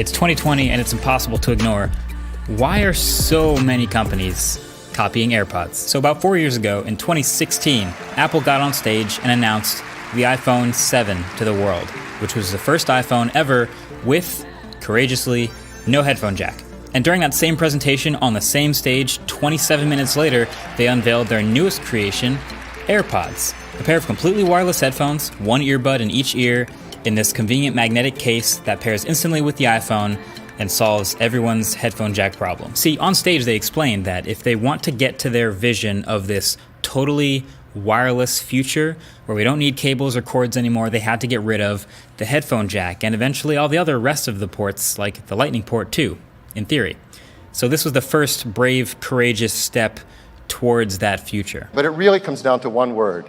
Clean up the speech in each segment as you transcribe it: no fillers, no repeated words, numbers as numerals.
It's 2020 and it's impossible to ignore. Why are so many companies copying AirPods? So about 4 years ago, in 2016, Apple got on stage and announced the iPhone 7 to the world, which was the first iPhone ever with, courageously, no headphone jack. And during that same presentation on the same stage, 27 minutes later, they unveiled their newest creation, AirPods. A pair of completely wireless headphones, one earbud in each ear, in this convenient magnetic case that pairs instantly with the iPhone and solves everyone's headphone jack problem. See, on stage they explained that if they want to get to their vision of this totally wireless future where we don't need cables or cords anymore, they had to get rid of the headphone jack and eventually all the other rest of the ports, like the lightning port too, in theory. So this was the first brave, courageous step towards that future. But it really comes down to one word: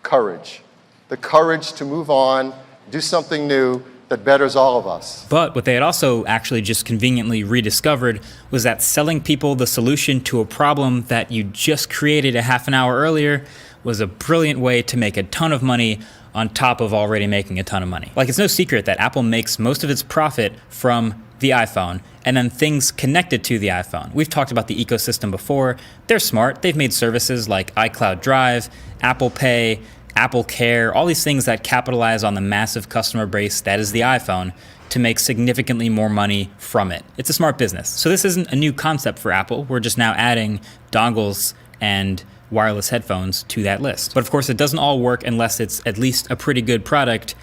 courage. The courage to move on, do something new that betters all of us. But what they had also actually just conveniently rediscovered was that selling people the solution to a problem that you just created a half an hour earlier was a brilliant way to make a ton of money on top of already making a ton of money. Like, it's no secret that Apple makes most of its profit from the iPhone and then things connected to the iPhone. We've talked about the ecosystem before. They're smart. They've made services like iCloud Drive, Apple Pay, Apple Care, all these things that capitalize on the massive customer base that is the iPhone to make significantly more money from it. It's a smart business. So this isn't a new concept for Apple. We're just now adding dongles and wireless headphones to that list. But of course, it doesn't all work unless it's at least a pretty good product,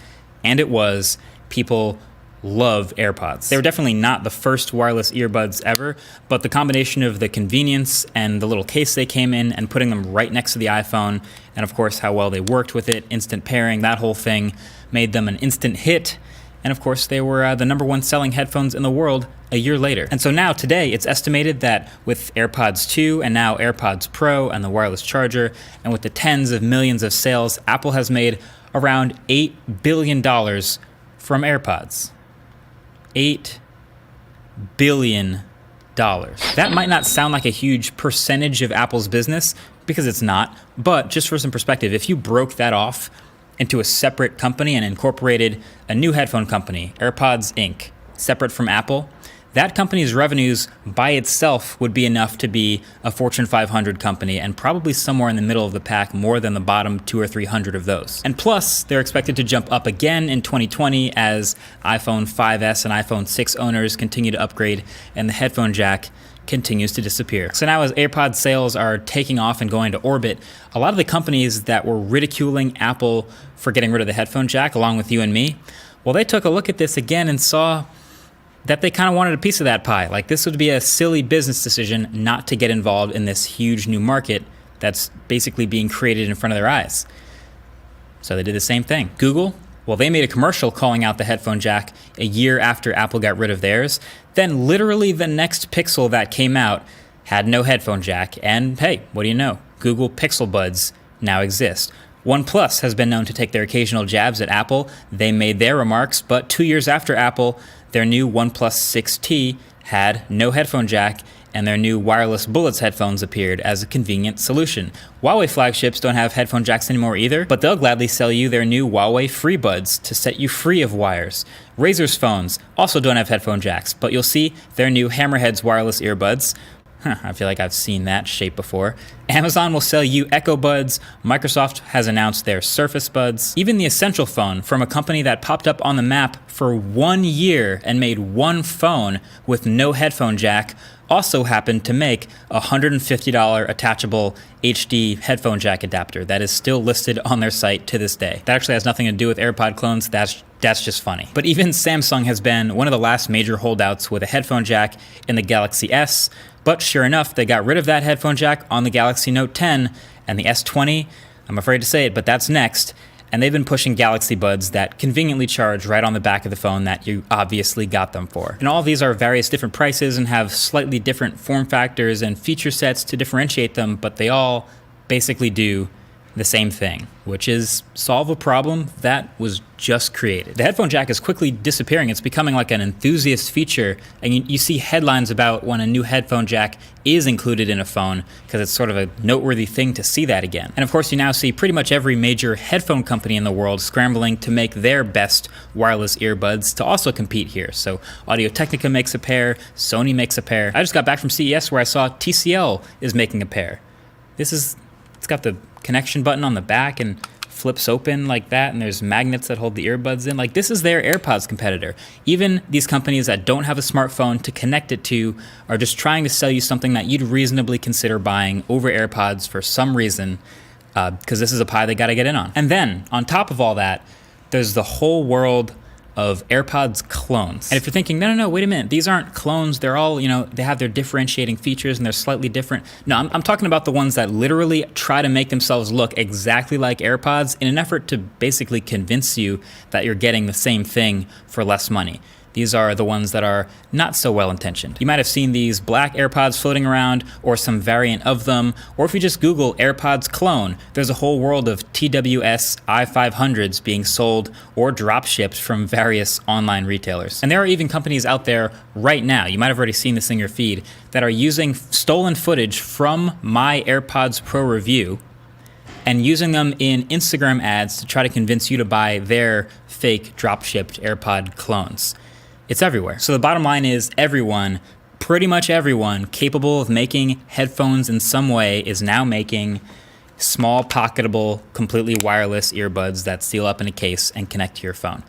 and it was. People love AirPods. They were definitely not the first wireless earbuds ever, but the combination of the convenience and the little case they came in and putting them right next to the iPhone, and of course how well they worked with it, instant pairing, that whole thing made them an instant hit. And of course they were the #1 selling headphones in the world a year later. And so now today it's estimated that with AirPods 2 and now AirPods Pro and the wireless charger, and with the tens of millions of sales, Apple has made around $8 billion from AirPods. $8 billion. That might not sound like a huge percentage of Apple's business, because it's not, but just for some perspective, if you broke that off into a separate company and incorporated a new headphone company, AirPods Inc., separate from Apple, that company's revenues by itself would be enough to be a Fortune 500 company and probably somewhere in the middle of the pack, more than the bottom 200 or 300 of those. And plus, they're expected to jump up again in 2020 as iPhone 5S and iPhone 6 owners continue to upgrade and the headphone jack continues to disappear. So now as AirPods sales are taking off and going to orbit, a lot of the companies that were ridiculing Apple for getting rid of the headphone jack, along with you and me, well, they took a look at this again and saw that they kind of wanted a piece of that pie. Like, this would be a silly business decision not to get involved in this huge new market that's basically being created in front of their eyes. So they did the same thing. Google, well, they made a commercial calling out the headphone jack a year after Apple got rid of theirs. Then literally the next Pixel that came out had no headphone jack. And hey, what do you know? Google Pixel Buds now exist. OnePlus has been known to take their occasional jabs at Apple. They made their remarks, but 2 years after Apple, their new OnePlus 6T had no headphone jack, and their new wireless Bullets headphones appeared as a convenient solution. Huawei flagships don't have headphone jacks anymore either, but they'll gladly sell you their new Huawei FreeBuds to set you free of wires. Razer's phones also don't have headphone jacks, but you'll see their new Hammerheads wireless earbuds. I feel like I've seen that shape before. Amazon will sell you Echo Buds. Microsoft has announced their Surface Buds. Even the Essential phone, from a company that popped up on the map for 1 year and made one phone with no headphone jack, also happened to make a $150 attachable HD headphone jack adapter that is still listed on their site to this day. That actually has nothing to do with AirPod clones. That's just funny. But even Samsung has been one of the last major holdouts with a headphone jack in the Galaxy S. But sure enough, they got rid of that headphone jack on the Galaxy Note 10 and the S20. I'm afraid to say it, but that's next. And they've been pushing Galaxy Buds that conveniently charge right on the back of the phone that you obviously got them for. And all of these are various different prices and have slightly different form factors and feature sets to differentiate them, but they all basically do the same thing, which is solve a problem that was just created. The headphone jack is quickly disappearing. It's becoming like an enthusiast feature, and you see headlines about when a new headphone jack is included in a phone because it's sort of a noteworthy thing to see that again. And of course, you now see pretty much every major headphone company in the world scrambling to make their best wireless earbuds to also compete here. So Audio-Technica makes a pair, Sony makes a pair. I just got back from CES where I saw TCL is making a pair. It's got the connection button on the back and flips open like that, and there's magnets that hold the earbuds in. Like, this is their AirPods competitor. Even these companies that don't have a smartphone to connect it to are just trying to sell you something that you'd reasonably consider buying over AirPods for some reason, because this is a pie they gotta get in on. And then, on top of all that, there's the whole world of AirPods clones. And if you're thinking, no, wait a minute, these aren't clones, they're all, they have their differentiating features and they're slightly different. No, I'm talking about the ones that literally try to make themselves look exactly like AirPods in an effort to basically convince you that you're getting the same thing for less money. These are the ones that are not so well-intentioned. You might have seen these black AirPods floating around, or some variant of them, or if you just Google AirPods clone, there's a whole world of TWS i500s being sold or drop shipped from various online retailers. And there are even companies out there right now, you might have already seen this in your feed, that are using stolen footage from my AirPods Pro review and using them in Instagram ads to try to convince you to buy their fake drop-shipped AirPod clones. It's everywhere. So the bottom line is everyone, pretty much everyone capable of making headphones in some way is now making small, pocketable, completely wireless earbuds that seal up in a case and connect to your phone.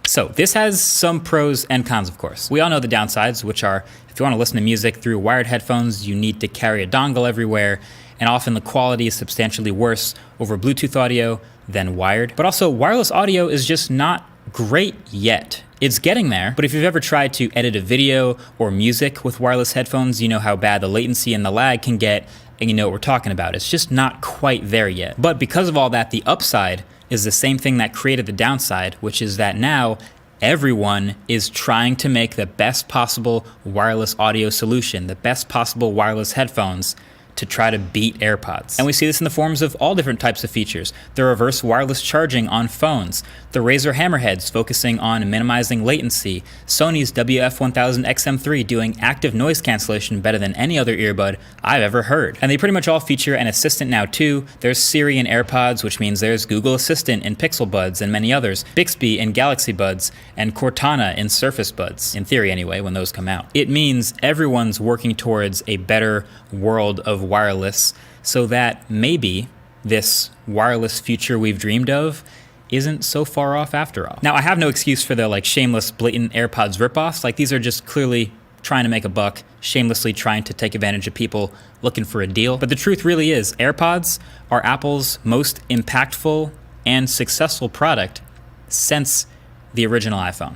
So this has some pros and cons, of course. We all know the downsides, which are if you want to listen to music through wired headphones, you need to carry a dongle everywhere, and often the quality is substantially worse over Bluetooth audio than wired. But also, wireless audio is just not great yet. It's getting there, but if you've ever tried to edit a video or music with wireless headphones, you know how bad the latency and the lag can get, and you know what we're talking about. It's just not quite there yet. But because of all that, the upside is the same thing that created the downside, which is that now everyone is trying to make the best possible wireless audio solution, the best possible wireless headphones to try to beat AirPods. And we see this in the forms of all different types of features. The reverse wireless charging on phones, the Razer hammerheads focusing on minimizing latency, Sony's WF-1000XM3 doing active noise cancellation better than any other earbud I've ever heard. And they pretty much all feature an assistant now too. There's Siri in AirPods, which means there's Google Assistant in Pixel Buds and many others, Bixby in Galaxy Buds, and Cortana in Surface Buds, in theory anyway, when those come out. It means everyone's working towards a better world of wireless, so that maybe this wireless future we've dreamed of isn't so far off after all. Now, I have no excuse for the shameless, blatant AirPods ripoffs. These are just clearly trying to make a buck, shamelessly trying to take advantage of people looking for a deal. But the truth really is, AirPods are Apple's most impactful and successful product since the original iPhone.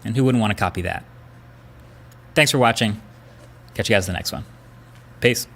And who wouldn't want to copy that? Thanks for watching. Catch you guys in the next one. Peace.